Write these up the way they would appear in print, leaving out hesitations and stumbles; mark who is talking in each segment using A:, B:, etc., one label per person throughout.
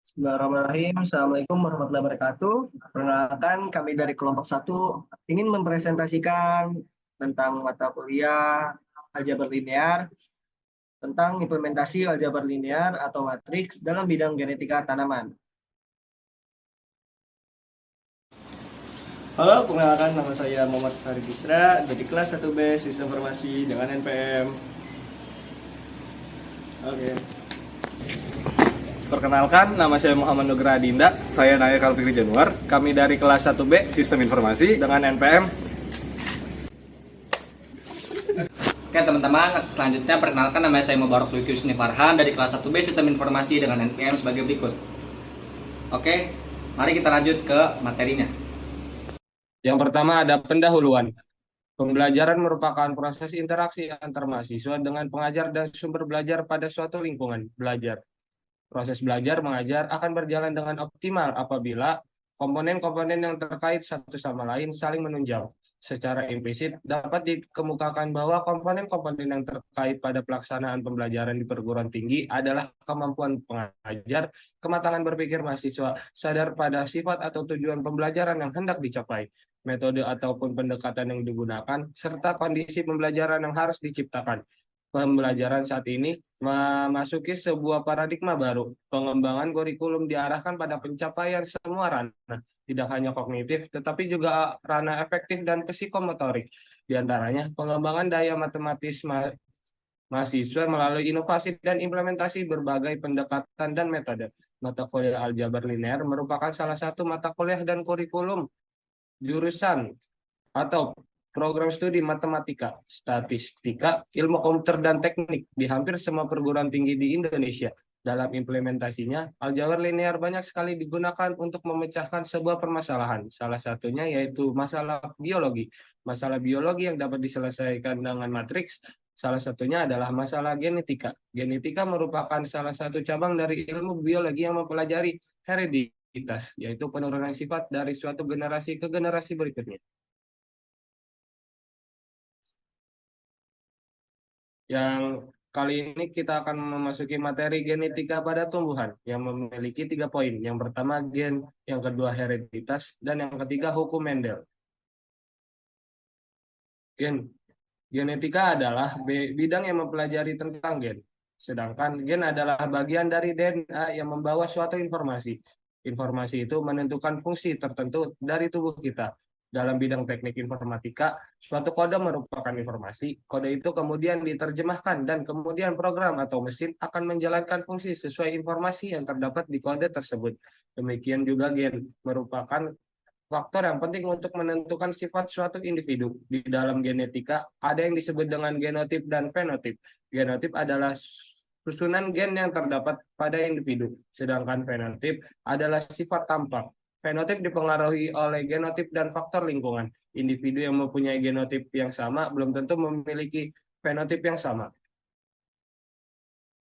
A: Bismillahirrahmanirrahim. Assalamualaikum warahmatullahi wabarakatuh. Perkenalkan, kami dari kelompok satu ingin mempresentasikan tentang mata kuliah aljabar linear, tentang implementasi aljabar linear atau matriks dalam bidang genetika tanaman. Halo, perkenalkan nama saya Muhammad Farid Isra dari kelas 1B Sistem Informasi dengan NPM. Oke.
B: Perkenalkan, nama saya Muhammad Nugra Adinda.
C: Saya Naya Kalfikri Januar,
B: Kami dari kelas 1B
C: Sistem Informasi.
B: dengan NPM.
D: Oke teman-teman, selanjutnya perkenalkan nama saya Mubarak Luki Husni Farhan dari kelas 1B Sistem Informasi dengan NPM sebagai berikut. Oke, mari kita lanjut ke materinya.
B: Yang pertama ada pendahuluan. Pembelajaran merupakan proses interaksi antar mahasiswa dengan pengajar dan sumber belajar pada suatu lingkungan belajar. Proses belajar mengajar akan berjalan dengan optimal apabila komponen-komponen yang terkait satu sama lain saling menunjang. Secara implisit dapat dikemukakan bahwa komponen-komponen yang terkait pada pelaksanaan pembelajaran di perguruan tinggi adalah kemampuan pengajar, kematangan berpikir mahasiswa, sadar pada sifat atau tujuan pembelajaran yang hendak dicapai, metode ataupun pendekatan yang digunakan, serta kondisi pembelajaran yang harus diciptakan. Pembelajaran saat ini memasuki sebuah paradigma baru. Pengembangan kurikulum diarahkan pada pencapaian semua ranah, tidak hanya kognitif, tetapi juga ranah efektif dan psikomotorik. Di antaranya, pengembangan daya matematis mahasiswa melalui inovasi dan implementasi berbagai pendekatan dan metode. Mata kuliah aljabar linear merupakan salah satu mata kuliah dan kurikulum jurusan atau program studi matematika, statistika, ilmu komputer, dan teknik di hampir semua perguruan tinggi di Indonesia. Dalam implementasinya, aljabar linear banyak sekali digunakan untuk memecahkan sebuah permasalahan. Salah satunya yaitu masalah biologi. Masalah biologi yang dapat diselesaikan dengan matriks, salah satunya adalah masalah genetika. Genetika merupakan salah satu cabang dari ilmu biologi yang mempelajari hereditas, yaitu penurunan sifat dari suatu generasi ke generasi berikutnya. Yang kali ini kita akan memasuki materi genetika pada tumbuhan yang memiliki 3 poin. Yang pertama gen, yang kedua hereditas, dan yang ketiga hukum Mendel. Genetika adalah bidang yang mempelajari tentang gen. Sedangkan gen adalah bagian dari DNA yang membawa suatu informasi. Informasi itu menentukan fungsi tertentu dari tubuh kita. Dalam bidang teknik informatika, suatu kode merupakan informasi. Kode itu kemudian diterjemahkan dan kemudian program atau mesin akan menjalankan fungsi sesuai informasi yang terdapat di kode tersebut. Demikian juga gen merupakan faktor yang penting untuk menentukan sifat suatu individu. Di dalam genetika, ada yang disebut dengan genotip dan fenotip. Genotip adalah susunan gen yang terdapat pada individu, sedangkan fenotip adalah sifat tampak. Fenotip dipengaruhi oleh genotip dan faktor lingkungan. Individu yang mempunyai genotip yang sama belum tentu memiliki fenotip yang sama.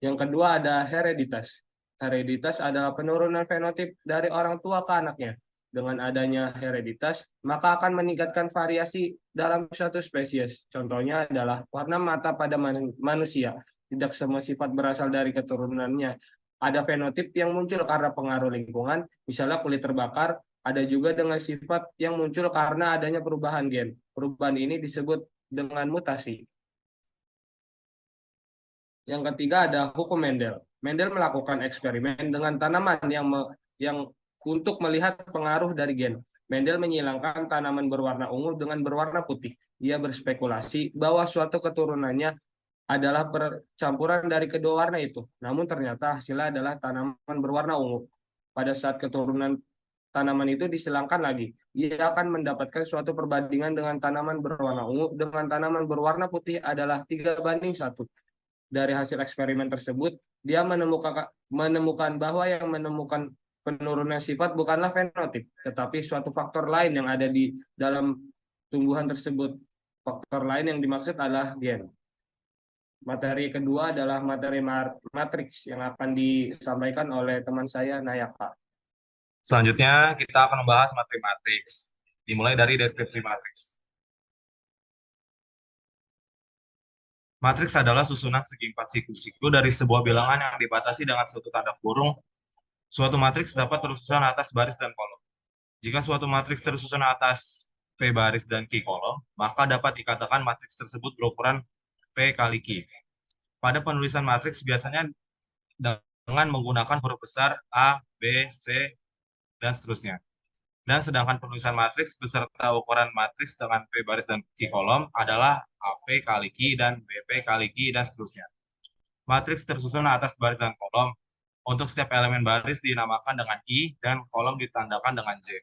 B: Yang kedua ada hereditas. Hereditas adalah penurunan fenotip dari orang tua ke anaknya. Dengan adanya hereditas, maka akan meningkatkan variasi dalam suatu spesies. Contohnya adalah warna mata pada manusia. Tidak semua sifat berasal dari keturunannya. Ada fenotip yang muncul karena pengaruh lingkungan, misalnya kulit terbakar. Ada juga dengan sifat yang muncul karena adanya perubahan gen. Perubahan ini disebut dengan mutasi. Yang ketiga ada hukum Mendel. Mendel melakukan eksperimen dengan tanaman yang untuk melihat pengaruh dari gen. Mendel menyilangkan tanaman berwarna ungu dengan berwarna putih. Ia berspekulasi bahwa suatu keturunannya adalah percampuran dari kedua warna itu. Namun ternyata hasilnya adalah tanaman berwarna ungu. Pada saat keturunan tanaman itu disilangkan lagi, ia akan mendapatkan suatu perbandingan dengan tanaman berwarna ungu dengan tanaman berwarna putih adalah 3:1. Dari hasil eksperimen tersebut, dia menemukan bahwa yang menemukan penurunan sifat bukanlah fenotip, tetapi suatu faktor lain yang ada di dalam tumbuhan tersebut. Faktor lain yang dimaksud adalah gen. Materi kedua adalah materi matriks yang akan disampaikan oleh teman saya Nayaka.
C: Selanjutnya, kita akan membahas materi matriks. Dimulai dari deskripsi matriks. Matriks adalah susunan segi 4 siku-siku dari sebuah bilangan yang dibatasi dengan suatu tanda kurung Suatu matriks dapat tersusun atas baris dan kolom. Jika suatu matriks tersusun atas P baris dan Q kolom, maka dapat dikatakan matriks tersebut berukuran P kali Q. Pada penulisan matriks biasanya dengan menggunakan huruf besar A, B, C, dan seterusnya. Dan sedangkan penulisan matriks beserta ukuran matriks dengan P baris dan Q kolom adalah AP kali Q dan BP kali Q dan seterusnya. Matriks tersusun atas baris dan kolom. Untuk setiap elemen baris dinamakan dengan I dan kolom ditandakan dengan J.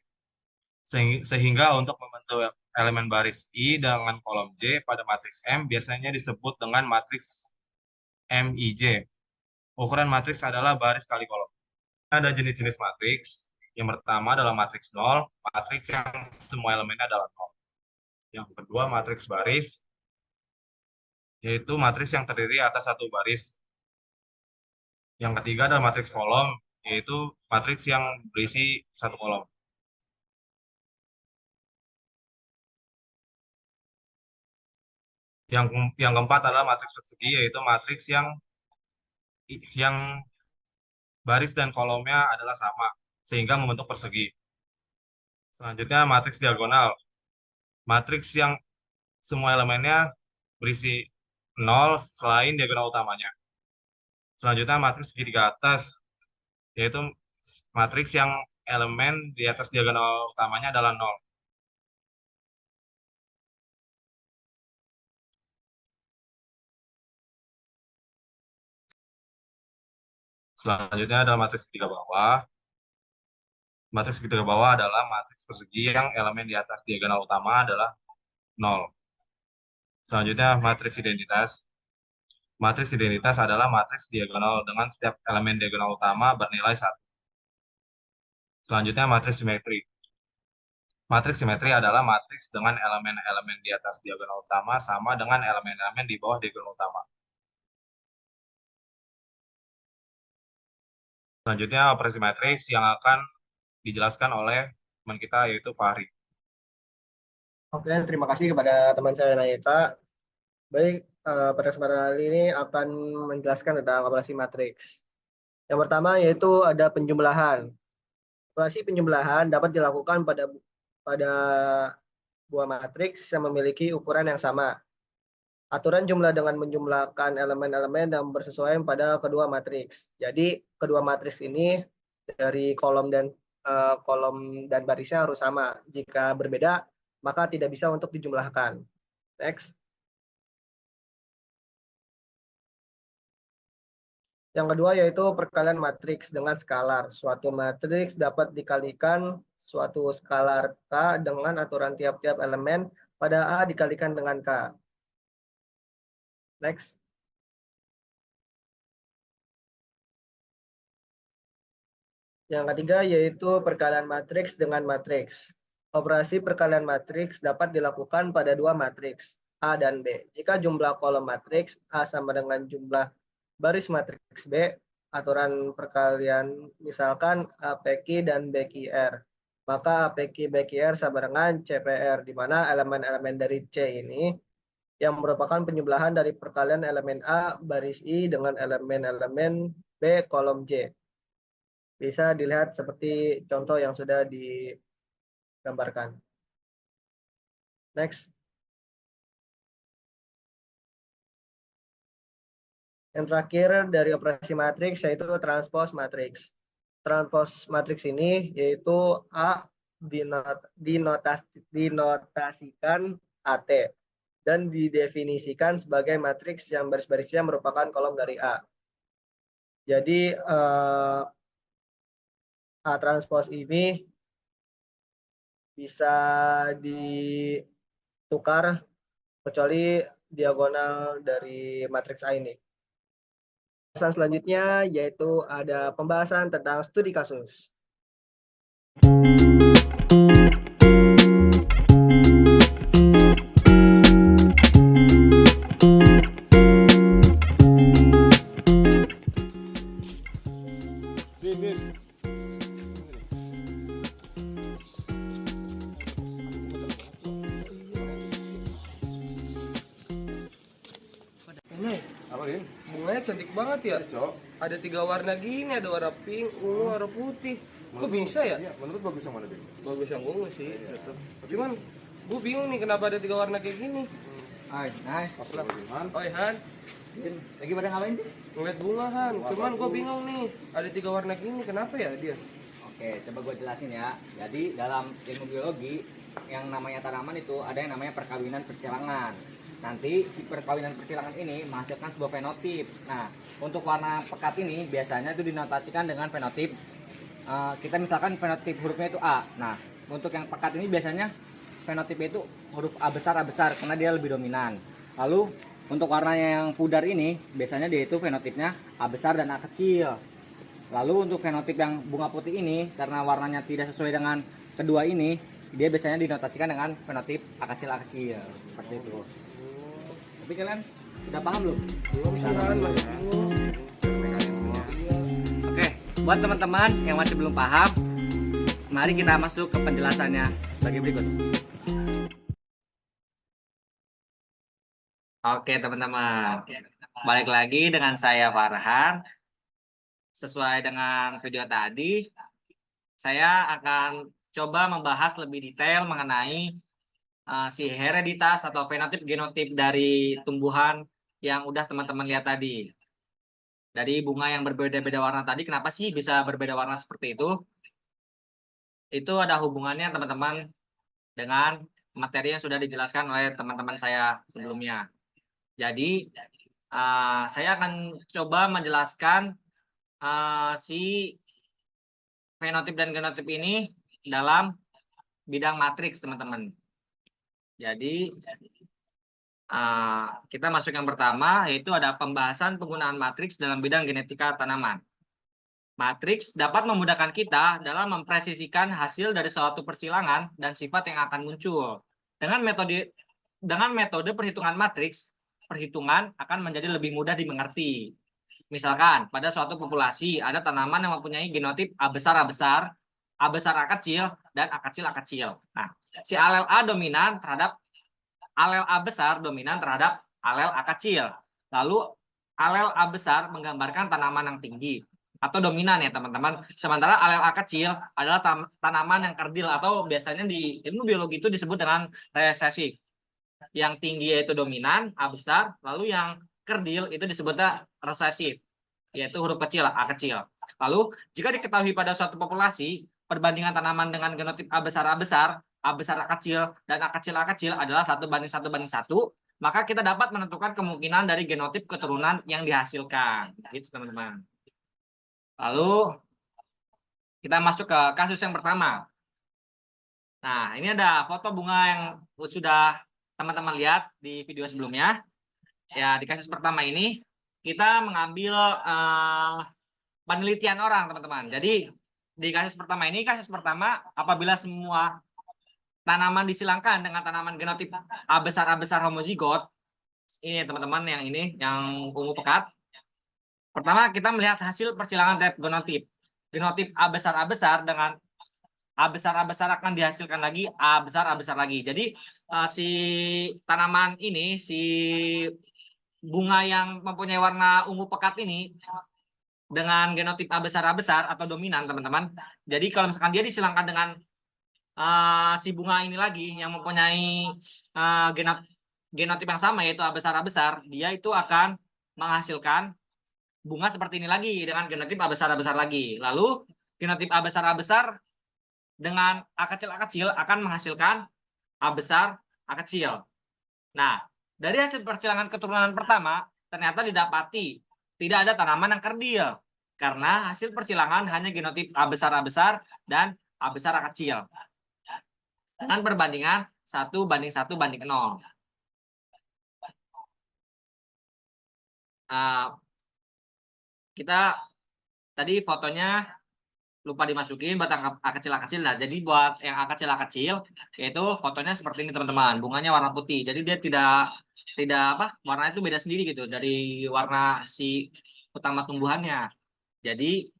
C: Sehingga untuk membentuk elemen baris I dengan kolom J pada matriks M biasanya disebut dengan matriks MIJ. Ukuran matriks adalah baris kali kolom. Ada jenis-jenis matriks. Yang pertama adalah matriks 0, matriks yang semua elemennya adalah 0. Yang kedua matriks baris, yaitu matriks yang terdiri atas satu baris. Yang ketiga adalah matriks kolom, yaitu matriks yang berisi satu kolom. Yang keempat adalah matriks persegi, yaitu matriks yang baris dan kolomnya adalah sama, sehingga membentuk persegi. Selanjutnya matriks diagonal, matriks yang semua elemennya berisi 0 selain diagonal utamanya. Selanjutnya matriks segitiga atas, yaitu matriks yang elemen di atas diagonal utamanya adalah 0. Selanjutnya adalah matriks segitiga bawah. Matriks segitiga bawah adalah matriks persegi yang elemen di atas diagonal utama adalah 0. Selanjutnya matriks identitas. Matriks identitas adalah matriks diagonal dengan setiap elemen diagonal utama bernilai 1. Selanjutnya matriks simetri. Matriks simetri adalah matriks dengan elemen-elemen di atas diagonal utama sama dengan elemen-elemen di bawah diagonal utama. Selanjutnya operasi matriks yang akan dijelaskan oleh teman kita yaitu Fahri.
A: Oke, terima kasih kepada teman saya Nayeta. Baik, pada kesempatan kali ini akan menjelaskan tentang operasi matriks. Yang pertama yaitu ada penjumlahan. Operasi penjumlahan dapat dilakukan pada buah matriks yang memiliki ukuran yang sama. Aturan jumlah dengan menjumlahkan elemen-elemen yang bersesuaian pada kedua matriks. Jadi kedua matriks ini dari kolom dan barisnya harus sama. Jika berbeda, maka tidak bisa untuk dijumlahkan. Next. Yang kedua yaitu perkalian matriks dengan skalar. Suatu matriks dapat dikalikan suatu skalar K dengan aturan tiap-tiap elemen pada A dikalikan dengan K. Next. Yang ketiga yaitu perkalian matriks dengan matriks. Operasi perkalian matriks dapat dilakukan pada dua matriks, A dan B. Jika jumlah kolom matriks A sama dengan jumlah baris matriks B, aturan perkalian misalkan APQ dan BQR. Maka APQ BQR sama dengan CPR, di mana elemen-elemen dari C ini yang merupakan penjumlahan dari perkalian elemen A baris I dengan elemen-elemen B kolom J. Bisa dilihat seperti contoh yang sudah digambarkan. Next. Yang terakhir dari operasi matriks yaitu transpose matriks. Transpose matriks ini yaitu A dinotasikan AT dan didefinisikan sebagai matriks yang baris-barisnya merupakan kolom dari A. Jadi A transpose ini bisa ditukar kecuali diagonal dari matriks A ini. Pembahasan selanjutnya yaitu ada pembahasan tentang studi kasus.
B: cantik banget ya.
E: Cok.
B: Ada 3 warna gini, ada warna pink, ungu, warna putih. Kok bisa ya?
E: Iya, menurut bagus yang mana deh?
B: Bagus yang ungu sih, tetep. Cuman gue bingung nih kenapa ada 3 warna kayak gini.
D: Nice.
E: Astagfirullahaladzim.
B: Oh Han,
D: Lagi pada ngapain sih?
B: ngeliat bunga Han. Cuman gue bingung nih, ada 3 warna gini, kenapa ya dia?
D: Oke, coba gue jelasin ya. Jadi dalam ilmu biologi yang namanya tanaman itu ada yang namanya perkawinan persilangan. Nanti si perkawinan persilangan ini menghasilkan sebuah fenotip. Nah, untuk warna pekat ini biasanya itu dinotasikan dengan fenotip. Kita misalkan fenotip hurufnya itu A. Nah, untuk yang pekat ini biasanya fenotipnya itu huruf A besar karena dia lebih dominan. Lalu untuk warnanya yang pudar ini biasanya dia itu fenotipnya A besar dan A kecil. Lalu untuk fenotip yang bunga putih ini karena warnanya tidak sesuai dengan kedua ini, dia biasanya dinotasikan dengan fenotip A kecil seperti itu. Tapi kalian sudah paham belum?
B: Belum sih Han, masih bingung.
D: Oke, buat teman-teman yang masih belum paham, mari kita masuk ke penjelasannya sebagai berikut. Oke teman-teman, balik lagi dengan saya Farhan. Sesuai dengan video tadi, saya akan coba membahas lebih detail mengenai si hereditas atau fenotip genotip dari tumbuhan yang udah teman-teman lihat tadi. Dari bunga yang berbeda-beda warna tadi, kenapa sih bisa berbeda warna seperti itu? Itu ada hubungannya teman-teman dengan materi yang sudah dijelaskan oleh teman-teman saya sebelumnya. Jadi, saya akan coba menjelaskan si fenotip dan genotip ini dalam bidang matriks teman-teman. Jadi kita masuk yang pertama, yaitu ada pembahasan penggunaan matriks dalam bidang genetika tanaman. Matriks dapat memudahkan kita dalam mempresisikan hasil dari suatu persilangan dan sifat yang akan muncul. Dengan metode perhitungan matriks, perhitungan akan menjadi lebih mudah dimengerti. Misalkan pada suatu populasi ada tanaman yang mempunyai genotip A besar A kecil, dan A kecil. Nah, si alel A dominan terhadap alel A besar dominan terhadap alel A kecil. Lalu alel A besar menggambarkan tanaman yang tinggi atau dominan ya teman-teman. Sementara alel A kecil adalah tanaman yang kerdil atau biasanya di ilmu biologi itu disebut dengan resesif. Yang tinggi yaitu dominan A besar, lalu yang kerdil itu disebutnya resesif, yaitu huruf kecil A kecil. Lalu jika diketahui pada suatu populasi perbandingan tanaman dengan genotip A besar A kecil, dan A kecil adalah 1:1, maka kita dapat menentukan kemungkinan dari genotip keturunan yang dihasilkan. Gitu teman-teman. Lalu kita masuk ke kasus yang pertama. Nah, ini ada foto bunga yang sudah teman-teman lihat di video sebelumnya. Ya, di kasus pertama ini kita mengambil penelitian orang, teman-teman. Jadi di kasus pertama apabila semua tanaman disilangkan dengan tanaman genotip A besar homozigot, ini teman-teman yang ungu pekat. Pertama kita melihat hasil persilangan type genotip A besar dengan A besar akan dihasilkan lagi A besar lagi. Jadi si tanaman ini, si bunga yang mempunyai warna ungu pekat ini dengan genotip A besar atau dominan teman-teman. Jadi kalau misalkan dia disilangkan dengan si bunga ini lagi yang mempunyai genotip yang sama yaitu A besar, dia itu akan menghasilkan bunga seperti ini lagi dengan genotip A besar lagi. Lalu genotip A besar dengan A kecil akan menghasilkan A besar A kecil. Nah, dari hasil persilangan keturunan pertama ternyata didapati tidak ada tanaman yang kerdil karena hasil persilangan hanya genotip A besar dan A besar A kecil dengan perbandingan 1:1:0. Kita tadi fotonya lupa dimasukin buat A kecil. Nah, jadi buat yang A kecil yaitu fotonya seperti ini teman-teman. Bunganya warna putih. Jadi dia tidak warna itu beda sendiri gitu dari warna si utama tumbuhannya. Jadi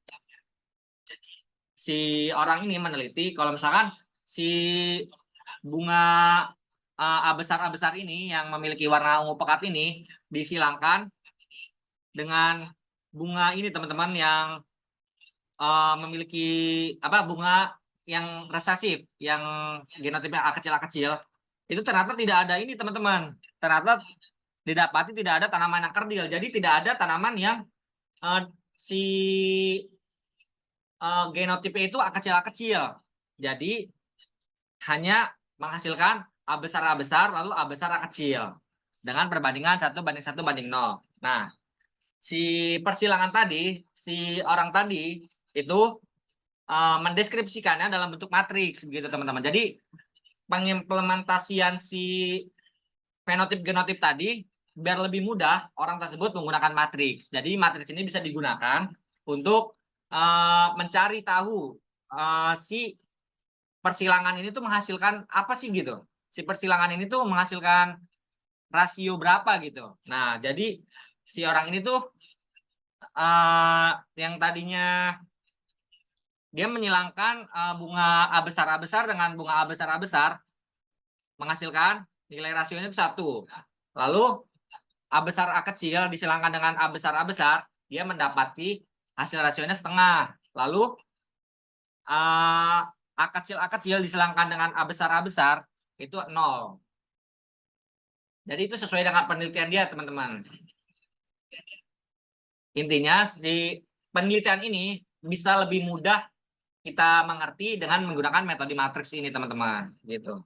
D: si orang ini meneliti kalau misalkan si bunga A besar ini yang memiliki warna ungu pekat ini disilangkan dengan bunga ini teman-teman yang memiliki bunga yang resesif, yang genotipnya A kecil, itu ternyata tidak ada ini teman-teman. Ternyata didapati tidak ada tanaman yang kerdil. Jadi tidak ada tanaman yang si genotipnya itu A kecil. Jadi hanya menghasilkan A besar lalu A besar A kecil dengan perbandingan 1:1:0. Nah, si persilangan tadi, si orang tadi itu mendeskripsikannya dalam bentuk matriks begitu teman-teman. Jadi pengimplementasian si fenotip genotip tadi biar lebih mudah orang tersebut menggunakan matriks. Jadi matriks ini bisa digunakan untuk mencari tahu si persilangan ini tuh menghasilkan apa sih gitu. Si persilangan ini tuh menghasilkan rasio berapa gitu. Nah, jadi si orang ini tuh yang tadinya dia menyilangkan bunga A besar dengan bunga A besar menghasilkan nilai rasionya itu 1. Lalu A besar A kecil disilangkan dengan A besar dia mendapati hasil rasionya setengah. Lalu A kecil disilangkan dengan A besar itu 0. Jadi itu sesuai dengan penelitian dia teman-teman. Intinya si penelitian ini bisa lebih mudah kita mengerti dengan menggunakan metode matriks ini teman-teman gitu.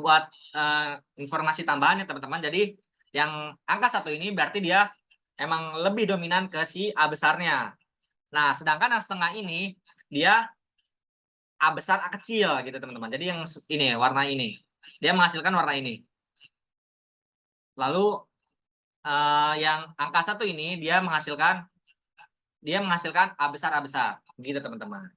D: Buat informasi tambahan ya teman-teman, jadi yang angka 1 ini berarti dia emang lebih dominan ke si A besarnya. Nah, sedangkan yang setengah ini dia A besar A kecil gitu teman-teman. Jadi yang ini warna ini dia menghasilkan warna ini. Lalu yang angka 1 ini dia menghasilkan A besar gitu teman-teman.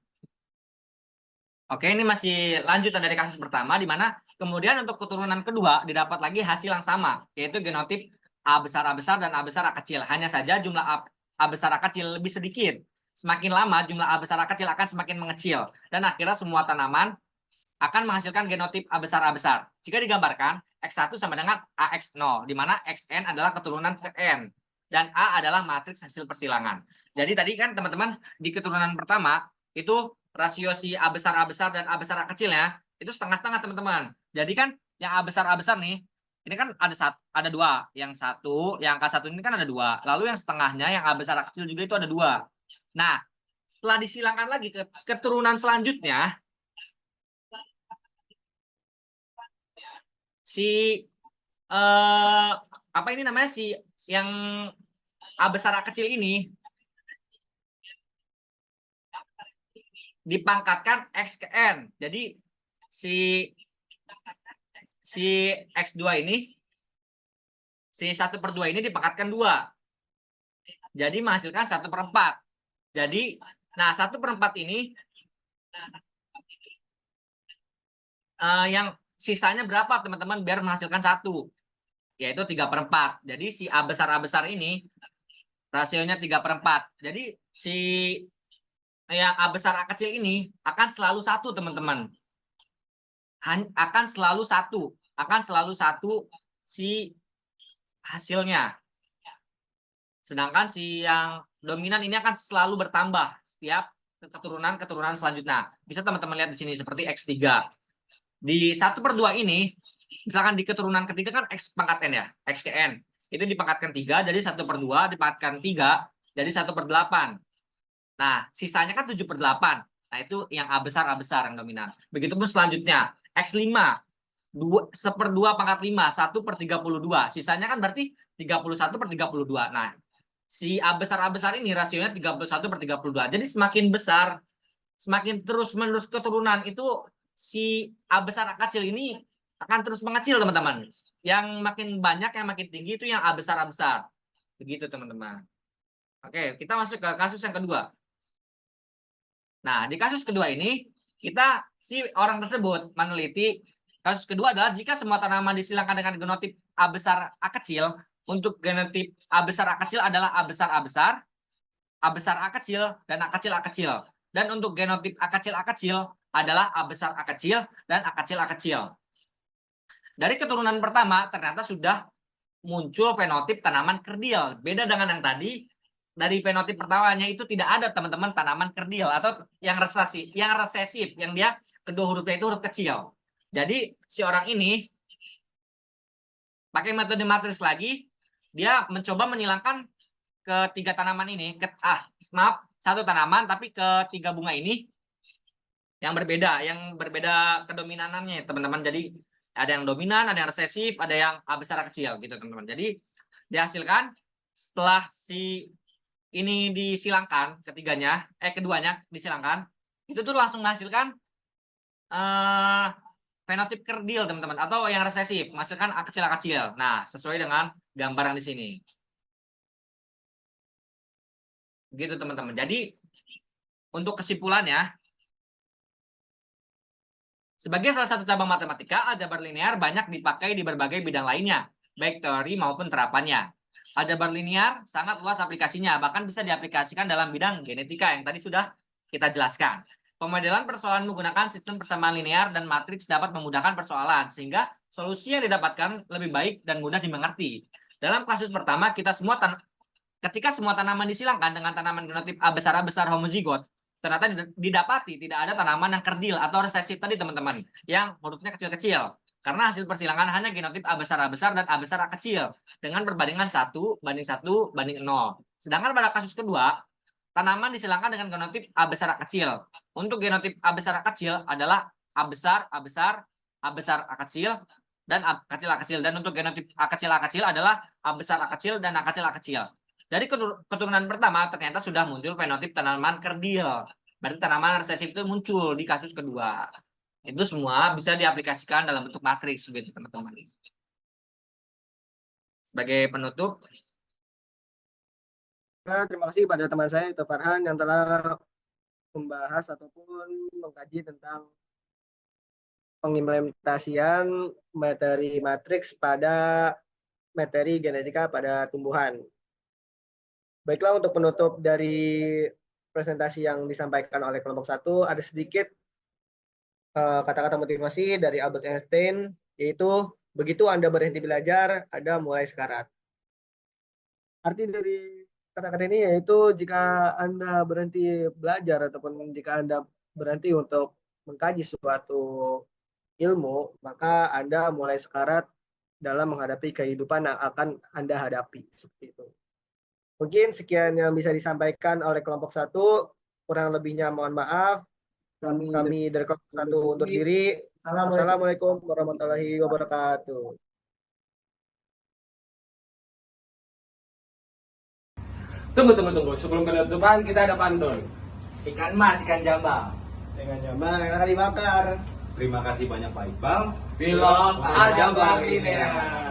D: Oke, ini masih lanjutan dari kasus pertama di mana kemudian untuk keturunan kedua didapat lagi hasil yang sama, yaitu genotip A besar dan A besar A kecil. Hanya saja jumlah A besar A kecil lebih sedikit. Semakin lama jumlah A besar A kecil akan semakin mengecil dan akhirnya semua tanaman akan menghasilkan genotip A besar. Jika digambarkan, X1 sama dengan AX0, di mana XN adalah keturunan ke N dan A adalah matriks hasil persilangan. Jadi tadi kan teman-teman di keturunan pertama itu rasio si A besar dan A besar A kecilnya itu setengah-setengah teman-teman. Jadi kan yang A besar nih, ini kan ada 2. Yang angka 1 ini kan ada 2. Lalu yang setengahnya yang A besar A kecil juga itu ada 2. Nah, setelah disilangkan lagi ke keturunan selanjutnya, si apa ini namanya si yang A besar A kecil ini dipangkatkan X ke N. Jadi si X2 ini, si 1/2 ini dipangkatkan 2. Jadi menghasilkan 1/4. Jadi, nah 1/4 ini yang sisanya berapa teman-teman biar menghasilkan 1? Yaitu 3/4. Jadi si A besar ini rasionya 3/4. Jadi si yang A besar A kecil ini akan selalu 1 teman-teman. Akan selalu satu si hasilnya. Sedangkan si yang dominan ini akan selalu bertambah setiap keturunan selanjutnya. Bisa teman-teman lihat di sini seperti X3. Di 1/2 ini, misalkan di keturunan ketiga kan X pangkat N ya, X ke N. Itu dipangkatkan 3, jadi 1/2 dipangkatkan 3, jadi 1/8. Nah, sisanya kan 7/8. Nah, itu yang A besar yang dominan. Begitupun selanjutnya, X5, 1/2 pangkat 5, 1/32. Sisanya kan berarti 31/32. Nah, si A besar ini rasionya 31/32. Jadi semakin besar, semakin terus-menerus keturunan itu si A besar A kecil ini akan terus mengecil teman-teman. Yang makin banyak, yang makin tinggi itu yang A besar. Begitu teman-teman. Oke, kita masuk ke kasus yang kedua. Nah, di kasus kedua ini si orang tersebut meneliti kasus kedua adalah jika semua tanaman disilangkan dengan genotip A besar A kecil, untuk genotip A besar A kecil adalah A besar A kecil, dan A kecil. Dan untuk genotip A kecil adalah A besar A kecil dan A kecil. Dari keturunan pertama ternyata sudah muncul fenotip tanaman kerdil. Beda dengan yang tadi, dari fenotip pertamanya itu tidak ada teman-teman tanaman kerdil atau yang resesif, yang dia kedua hurufnya itu huruf kecil. Jadi si orang ini pakai metode matriks lagi, dia mencoba menghilangkan ketiga tanaman ini, satu tanaman tapi ketiga bunga ini yang berbeda kedominanannya teman-teman. Jadi ada yang dominan, ada yang resesif, ada yang A besar A kecil gitu teman-teman. Jadi dihasilkan setelah si ini disilangkan keduanya disilangkan, itu tuh langsung menghasilkan fenotip kerdil teman-teman, atau yang resesif menghasilkan A kecil A kecil. Nah, sesuai dengan gambar yang di sini. Gitu teman-teman. Jadi untuk kesimpulannya, sebagai salah satu cabang matematika, aljabar linear banyak dipakai di berbagai bidang lainnya, baik teori maupun terapannya. Aljabar linear sangat luas aplikasinya, bahkan bisa diaplikasikan dalam bidang genetika yang tadi sudah kita jelaskan. Pemodelan persoalan menggunakan sistem persamaan linear dan matriks dapat memudahkan persoalan, sehingga solusi yang didapatkan lebih baik dan mudah dimengerti. Dalam kasus pertama, ketika semua tanaman disilangkan dengan tanaman genotip A besar homozigot, ternyata didapati tidak ada tanaman yang kerdil atau resesif tadi teman-teman, yang hurufnya kecil-kecil. Karena hasil persilangan hanya genotip A besar dan A besar A kecil dengan perbandingan 1:1:0. Sedangkan pada kasus kedua, tanaman disilangkan dengan genotip A besar A kecil. Untuk genotip A besar A kecil adalah A besar A kecil, dan A kecil A kecil. Dan untuk genotip A kecil adalah A besar A kecil dan A kecil A kecil. Dari keturunan pertama ternyata sudah muncul fenotip tanaman kerdil. Berarti tanaman resesif itu muncul di kasus kedua. Itu semua bisa diaplikasikan dalam bentuk matriks gitu teman-teman. Sebagai penutup,
A: Terima kasih pada teman saya itu Farhan yang telah membahas ataupun mengkaji tentang pengimplementasian materi matriks pada materi genetika pada tumbuhan. Baiklah, untuk penutup dari presentasi yang disampaikan oleh kelompok 1, ada sedikit kata-kata motivasi dari Albert Einstein, yaitu begitu Anda berhenti belajar, Anda mulai sekarat. Arti dari kata-kata ini yaitu jika Anda berhenti belajar ataupun jika Anda berhenti untuk mengkaji suatu ilmu, maka Anda mulai sekarat dalam menghadapi kehidupan yang akan Anda hadapi. Seperti itu. Mungkin sekian yang bisa disampaikan oleh kelompok 1. Kurang lebihnya mohon maaf. Kami dari kelompok 1 undur diri. Assalamualaikum warahmatullahi wabarakatuh.
B: Tunggu. Sebelum penutupan kita ada pantun.
D: ikan mas, ikan jambal.
A: Dengan nyaman enak dibakar.
C: Terima kasih banyak Pak Iqbal.
B: Pilot aljabar linear.